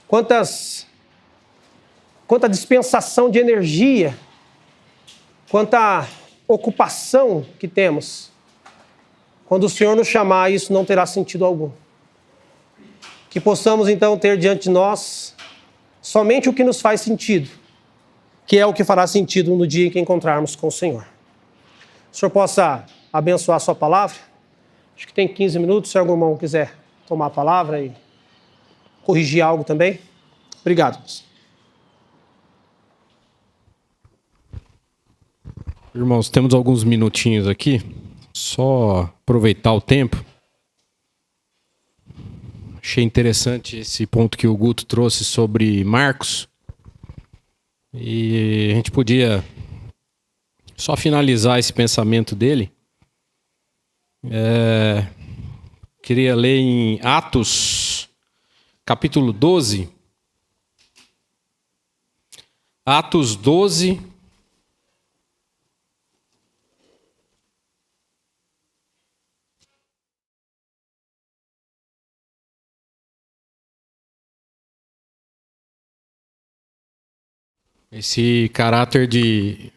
Quanta dispensação de energia, quanta ocupação que temos. Quando o Senhor nos chamar, isso não terá sentido algum. Que possamos então ter diante de nós somente o que nos faz sentido, que é o que fará sentido no dia em que encontrarmos com o Senhor. O Senhor possa abençoar a sua palavra. Acho que tem 15 minutos, se algum irmão quiser tomar a palavra e corrigir algo também. Obrigado. Irmãos, temos alguns minutinhos aqui. Só aproveitar o tempo. Achei interessante esse ponto que o Guto trouxe sobre Marcos. E a gente podia só finalizar esse pensamento dele. Queria ler em Atos, capítulo 12. Atos 12. Esse caráter de...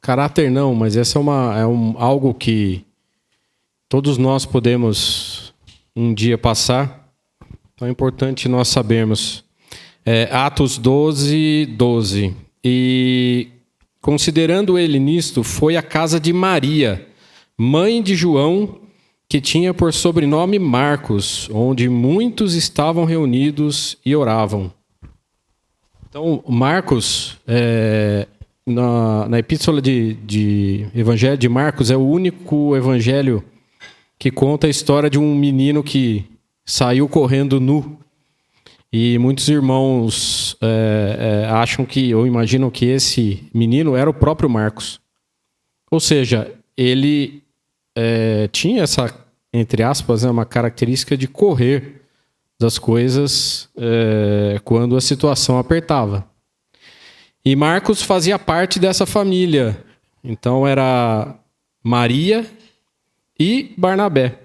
Caráter não, mas essa é algo que todos nós podemos um dia passar. Então é importante nós sabermos. Atos 12, 12. E considerando ele nisto, foi à casa de Maria, mãe de João, que tinha por sobrenome Marcos, onde muitos estavam reunidos e oravam. Então, Marcos, na epístola de Evangelho de Marcos, é o único evangelho que conta a história de um menino que saiu correndo nu. E muitos irmãos acham que, ou imaginam que esse menino era o próprio Marcos. Ou seja, ele tinha essa, entre aspas, uma característica de correr das coisas quando a situação apertava. E Marcos fazia parte dessa família. Então era Maria e Barnabé.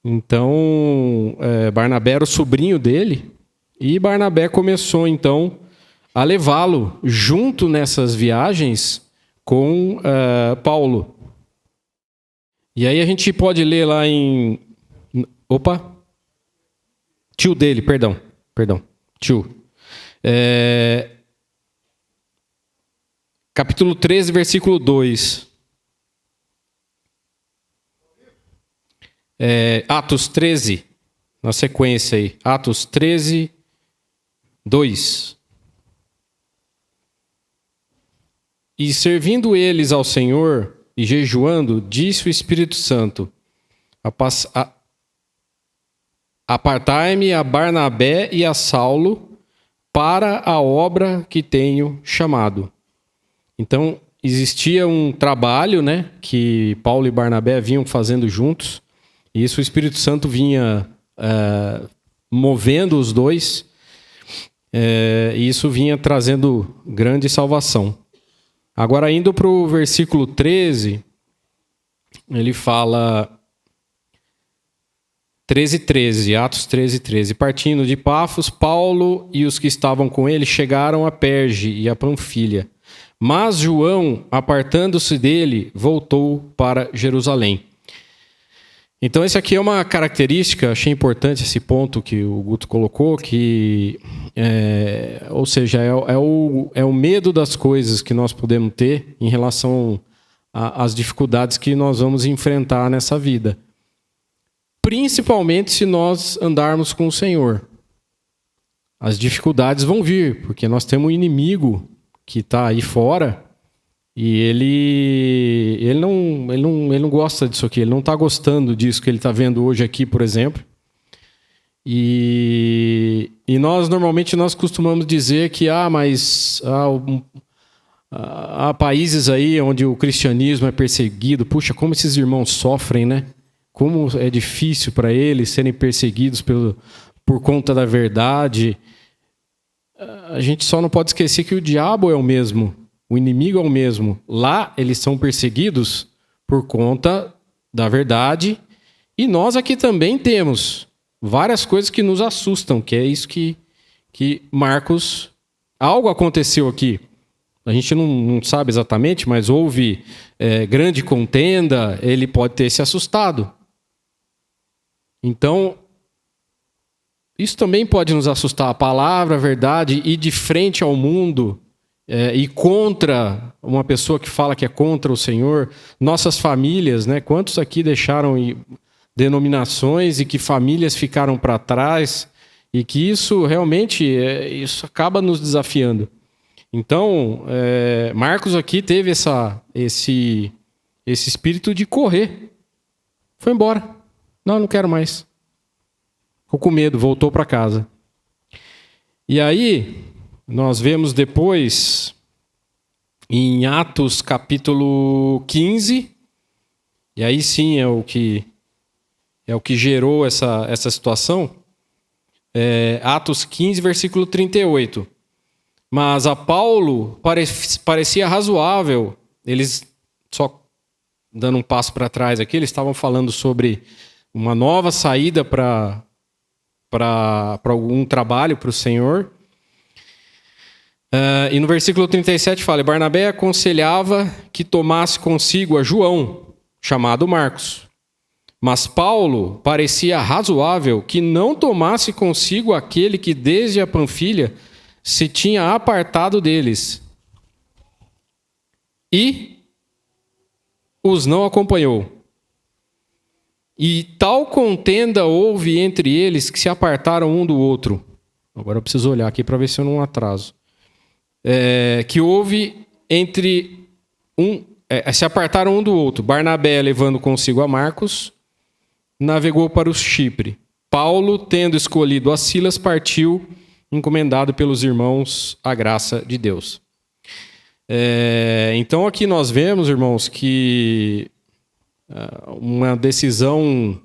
Então Barnabé era o sobrinho dele e Barnabé começou então a levá-lo junto nessas viagens com Paulo. E aí a gente pode ler lá em... Opa! Tio dele, perdão. Tio. Capítulo 13, versículo 2. Atos 13, na sequência aí. Atos 13, 2. E servindo eles ao Senhor e jejuando, disse o Espírito Santo: Apartai-me a Barnabé e a Saulo para a obra que tenho chamado. Então, existia um trabalho, né, que Paulo e Barnabé vinham fazendo juntos, e isso o Espírito Santo vinha movendo os dois, e isso vinha trazendo grande salvação. Agora, indo para o versículo 13, ele fala... 13:13, Atos 13:13. Partindo de Pafos, Paulo e os que estavam com ele chegaram a Perge e a Panfilha. Mas João, apartando-se dele, voltou para Jerusalém. Então, esse aqui é uma característica, achei importante esse ponto que o Guto colocou, que, ou seja, é o medo das coisas que nós podemos ter em relação às dificuldades que nós vamos enfrentar nessa vida. Principalmente se nós andarmos com o Senhor. As dificuldades vão vir, porque nós temos um inimigo que está aí fora e ele não gosta disso aqui, ele não está gostando disso que ele está vendo hoje aqui, por exemplo. E nós, normalmente, nós costumamos dizer que há países aí onde o cristianismo é perseguido. Puxa, como esses irmãos sofrem, né? Como é difícil para eles serem perseguidos por conta da verdade. A gente só não pode esquecer que o diabo é o mesmo, o inimigo é o mesmo. Lá eles são perseguidos por conta da verdade, e nós aqui também temos várias coisas que nos assustam, que é isso que Marcos... Algo aconteceu aqui. A gente não sabe exatamente, mas houve grande contenda, ele pode ter se assustado. Então, isso também pode nos assustar. A palavra, a verdade, ir de frente ao mundo e contra uma pessoa que fala que é contra o Senhor. Nossas famílias, né? Quantos aqui deixaram denominações e que famílias ficaram para trás e que isso realmente isso acaba nos desafiando. Então, Marcos aqui teve esse espírito de correr. Foi embora. Não quero mais. Ficou com medo, voltou para casa. E aí, nós vemos depois, em Atos capítulo 15, e aí sim é o que gerou essa situação, Atos 15, versículo 38. Mas a Paulo parecia razoável, eles, só dando um passo para trás aqui, eles estavam falando sobre uma nova saída para algum trabalho para o Senhor. E no versículo 37 fala: Barnabé aconselhava que tomasse consigo a João, chamado Marcos. Mas Paulo parecia razoável que não tomasse consigo aquele que desde a Panfilha se tinha apartado deles. E os não acompanhou. E tal contenda houve entre eles que se apartaram um do outro. Agora eu preciso olhar aqui para ver se eu não atraso. Que houve entre se apartaram um do outro. Barnabé, levando consigo a Marcos, navegou para o Chipre. Paulo, tendo escolhido a Silas, partiu, encomendado pelos irmãos à graça de Deus. Então aqui nós vemos, irmãos, que uma decisão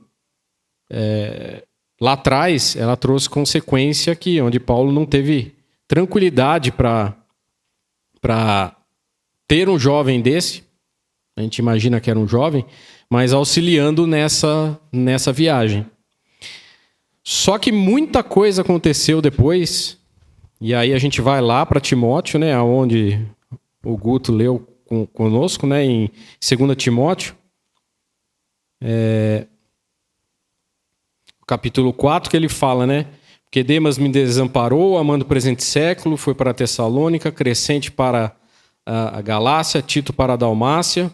lá atrás, ela trouxe consequência aqui, onde Paulo não teve tranquilidade para ter um jovem desse. A gente imagina que era um jovem, mas auxiliando nessa viagem. Só que muita coisa aconteceu depois, e aí a gente vai lá para Timóteo, né, onde o Guto leu conosco, né, em 2 Timóteo. Capítulo 4, que ele fala, né? Porque Demas me desamparou, amando o presente século, foi para a Tessalônica, Crescente para a Galácia, Tito para a Dalmácia.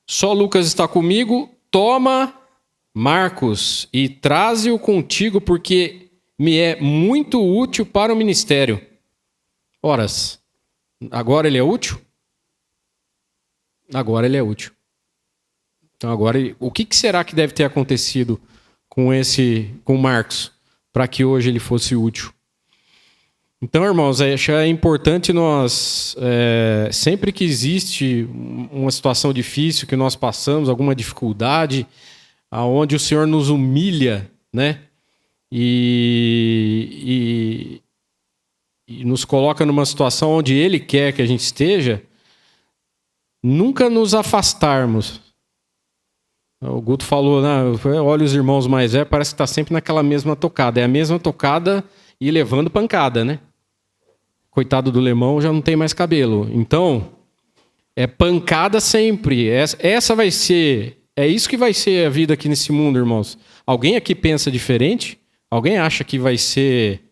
Só Lucas está comigo, toma Marcos e traze-o contigo, porque me é muito útil para o ministério. Horas, agora ele é útil? Agora ele é útil. Então agora, o que será que deve ter acontecido com Marcos, para que hoje ele fosse útil? Então, irmãos, acho importante nós, sempre que existe uma situação difícil que nós passamos, alguma dificuldade, aonde o Senhor nos humilha, né? E nos coloca numa situação onde Ele quer que a gente esteja, nunca nos afastarmos. O Guto falou, né? Olha os irmãos mais velhos, parece que está sempre naquela mesma tocada. É a mesma tocada e levando pancada, né? Coitado do Lemão, já não tem mais cabelo. Então, é pancada sempre. Essa vai ser... É isso que vai ser a vida aqui nesse mundo, irmãos. Alguém aqui pensa diferente? Alguém acha que vai ser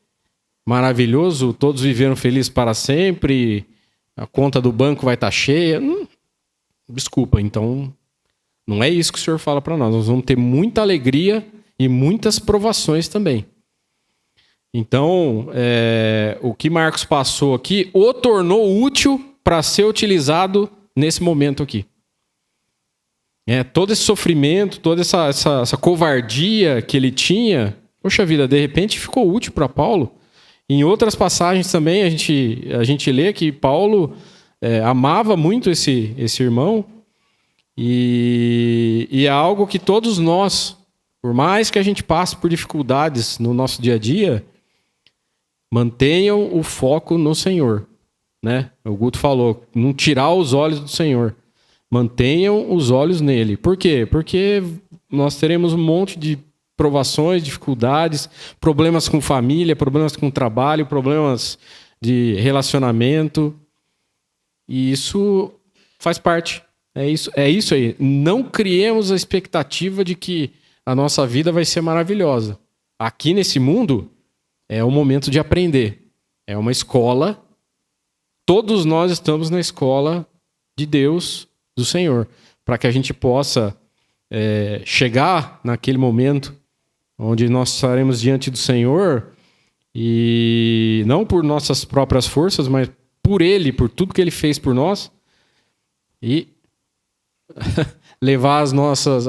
maravilhoso? Todos viveram felizes para sempre? A conta do banco vai estar cheia? Desculpa, então... Não é isso que o Senhor fala para nós. Nós vamos ter muita alegria e muitas provações também. Então, o que Marcos passou aqui o tornou útil para ser utilizado nesse momento aqui. Todo esse sofrimento, toda essa covardia que ele tinha, poxa vida, de repente ficou útil para Paulo. Em outras passagens também a gente lê que Paulo amava muito esse irmão. E é algo que todos nós, por mais que a gente passe por dificuldades no nosso dia a dia, mantenham o foco no Senhor, né? O Guto falou, não tirar os olhos do Senhor. Mantenham os olhos nele. Por quê? Porque nós teremos um monte de provações, dificuldades, problemas com família, problemas com trabalho, problemas de relacionamento. E isso faz parte. É isso aí. Não criemos a expectativa de que a nossa vida vai ser maravilhosa. Aqui nesse mundo é o momento de aprender. É uma escola. Todos nós estamos na escola de Deus, do Senhor, para que a gente possa chegar naquele momento onde nós estaremos diante do Senhor e não por nossas próprias forças, mas por Ele, por tudo que Ele fez por nós, e levar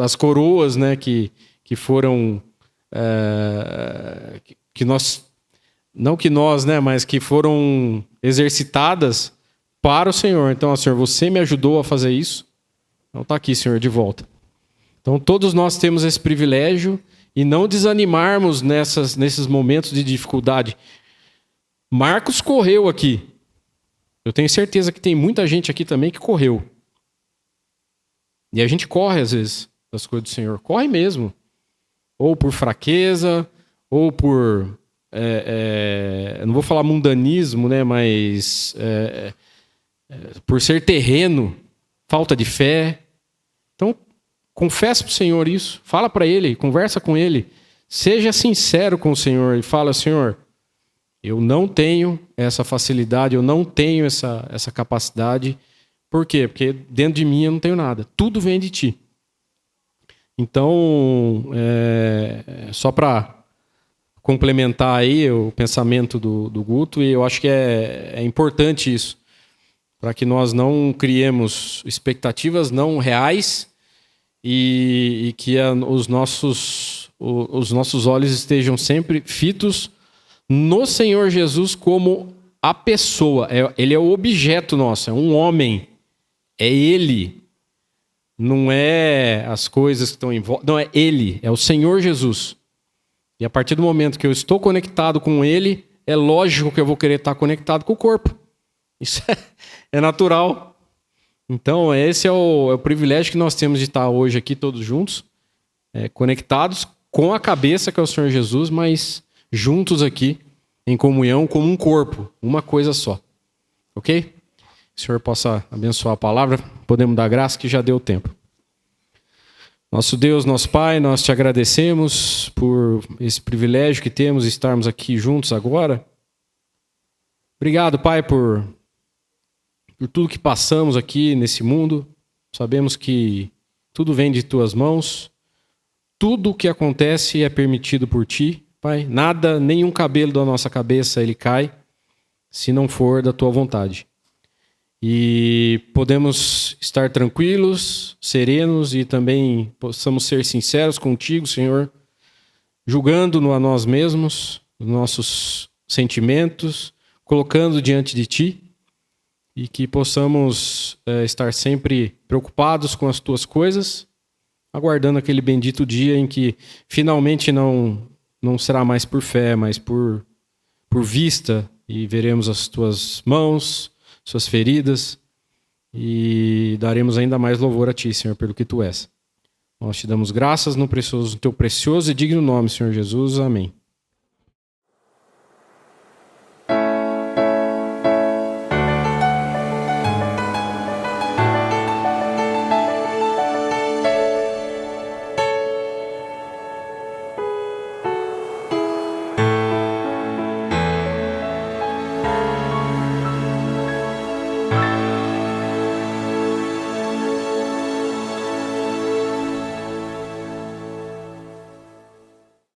as coroas, né, que foram que nós, não que nós, né, mas que foram exercitadas para o Senhor. Então, Senhor, você me ajudou a fazer isso. Então está aqui, Senhor, de volta. Então todos nós temos esse privilégio e não desanimarmos nesses momentos de dificuldade. Marcos correu aqui. Eu tenho certeza que tem muita gente aqui também que correu. E a gente corre, às vezes, das coisas do Senhor. Corre mesmo. Ou por fraqueza, ou por... não vou falar mundanismo, né? Mas por ser terreno, falta de fé. Então, confessa para o Senhor isso. Fala para Ele, conversa com Ele. Seja sincero com o Senhor e fala, Senhor, eu não tenho essa facilidade, eu não tenho essa capacidade. Por quê? Porque dentro de mim eu não tenho nada. Tudo vem de Ti. Então, só para complementar aí o pensamento do Guto, e eu acho que é importante isso, para que nós não criemos expectativas não reais e que os nossos olhos estejam sempre fitos no Senhor Jesus como a pessoa. Ele é o objeto nosso, é um homem. É Ele. Não é as coisas que estão em volta. Não, é Ele. É o Senhor Jesus. E a partir do momento que eu estou conectado com Ele, é lógico que eu vou querer estar conectado com o corpo. Isso é natural. Então, esse é o privilégio que nós temos de estar hoje aqui todos juntos, conectados com a cabeça que é o Senhor Jesus, mas juntos aqui, em comunhão, como um corpo, uma coisa só. Ok? Que o Senhor possa abençoar a palavra. Podemos dar graça que já deu tempo. Nosso Deus, nosso Pai, nós te agradecemos por esse privilégio que temos de estarmos aqui juntos agora. Obrigado, Pai, por tudo que passamos aqui nesse mundo. Sabemos que tudo vem de tuas mãos. Tudo o que acontece é permitido por ti, Pai. Nada, nenhum cabelo da nossa cabeça ele cai, se não for da tua vontade. E podemos estar tranquilos, serenos e também possamos ser sinceros contigo, Senhor, julgando-no a nós mesmos, os nossos sentimentos, colocando diante de ti, e que possamos estar sempre preocupados com as tuas coisas, aguardando aquele bendito dia em que finalmente não será mais por fé, mas por vista, e veremos as tuas mãos, suas feridas, e daremos ainda mais louvor a ti, Senhor, pelo que tu és. Nós te damos graças no teu precioso e digno nome, Senhor Jesus. Amém.